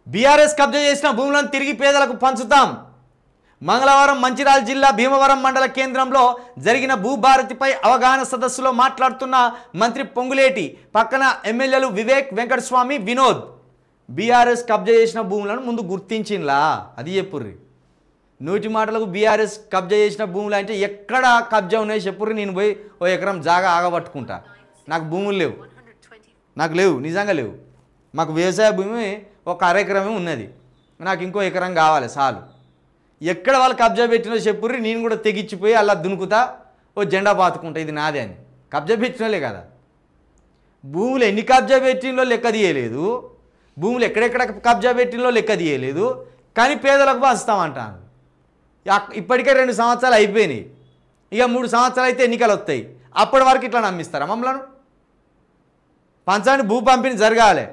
BRS కబ్జా చేసిన భూములను తిరిగి పేదలకు పంచుతాం. మంగళవారం మంచిర్యాల జిల్లా భీమవరం మండల కేంద్రంలో జరిగిన భూభారతిపై అవగాహన సదస్సులో మాట్లాడుతున్న మంత్రి పొంగులేటి పక్కన ఎమ్మెల్యేలు వివేక్ వెంకటస్వామి వినోద్ బీఆర్ఎస్ కబ్జా చేసిన భూములను ముందు గుర్తించినలా అది చెప్పుర్రి. నోటి మాటలకు బీఆర్ఎస్ కబ్జా చేసిన భూములు అంటే ఎక్కడ కబ్జా ఉన్నాయి చెప్పుర్రి. నేను పోయి ఓ ఎకరం జాగా ఆగబట్టుకుంటా. నాకు భూములు లేవు, నాకు లేవు, నిజంగా లేవు. మాకు వ్యవసాయ భూమి ఒక అరెకరమే ఉన్నది, నాకు ఇంకో ఎకరం కావాలి చాలు. ఎక్కడ వాళ్ళు కబ్జా పెట్టినో చెప్పుర్రి, నేను కూడా తెగిచ్చిపోయి అలా దునుకుతా, ఓ జెండా పాతుకుంటా ఇది నాదే అని. కబ్జా పెట్టినోళ్ళే కదా. భూములు ఎన్ని కబ్జా పెట్టినలో లెక్క తీయలేదు, భూములు ఎక్కడెక్కడ కబ్జా పెట్టినలో లెక్క తీయలేదు, కానీ పేదలకు పంచుతామంటాను. ఇప్పటికే 2 సంవత్సరాలు అయిపోయినాయి, ఇక 3 సంవత్సరాలు అయితే ఎన్నికలు వస్తాయి. అప్పటి వరకు ఇట్లా నమ్మిస్తారా మమ్మల్ని? పంచాన్ని భూ పంపిణీ జరగాలి,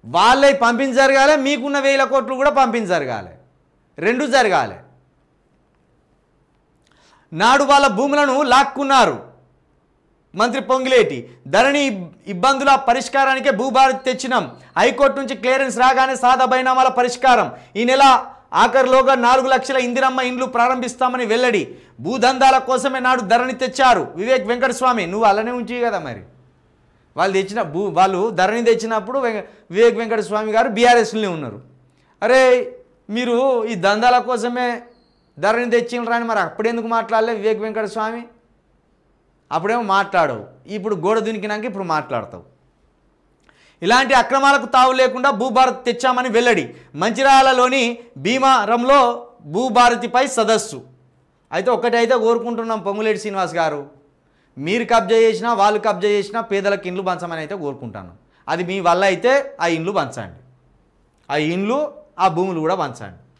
వాళ్ళే పంపిణీ జరగాలి, మీకున్న 1000 కోట్లు కూడా పంపిణీ జరగాలి, 2 జరగాలి. నాడు వాళ్ళ భూములను లాక్కున్నారు మంత్రి పొంగులేటి. ధరణి ఇబ్బందుల పరిష్కారానికే భూభారతి తెచ్చినాం, హైకోర్టు నుంచి క్లియరెన్స్ రాగానే సాదా బైనామాల పరిష్కారం, ఈ నెల ఆఖరిలోగా 4 లక్షల ఇందిరమ్మ ఇండ్లు ప్రారంభిస్తామని వెల్లడి. భూదందాల కోసమే నాడు ధరణి తెచ్చారు వివేక్ వెంకటస్వామి. నువ్వు అలానే ఉంచి కదా మరి. వాళ్ళు ధరణి తెచ్చినప్పుడు వివేక్ వెంకటస్వామి గారు బీఆర్ఎస్లోనే ఉన్నారు. అరే మీరు ఈ దందాల కోసమే ధరణి తెచ్చినరా అని మరి అప్పుడెందుకు మాట్లాడలే వివేక్ వెంకటస్వామి? అప్పుడేమో మాట్లాడవు, ఇప్పుడు గోడ దునికినాక ఇప్పుడు మాట్లాడతావు. ఇలాంటి అక్రమాలకు తావు లేకుండా భూభారతి తెచ్చామని వెల్లడి. మంచిర్యాలలోని భీమవరంలో భూభారతిపై సదస్సు. అయితే ఒక్కటైతే కోరుకుంటున్నాం పొంగులేటి శ్రీనివాస్ గారు, మీరు కబ్జా చేసినా వాళ్ళు కబ్జా చేసినా పేదలకు ఇండ్లు పంచమని అయితే కోరుకుంటాను. అది మీ వల్ల అయితే ఆ ఇండ్లు పంచండి, ఆ ఇండ్లు ఆ భూములు కూడా పంచండి.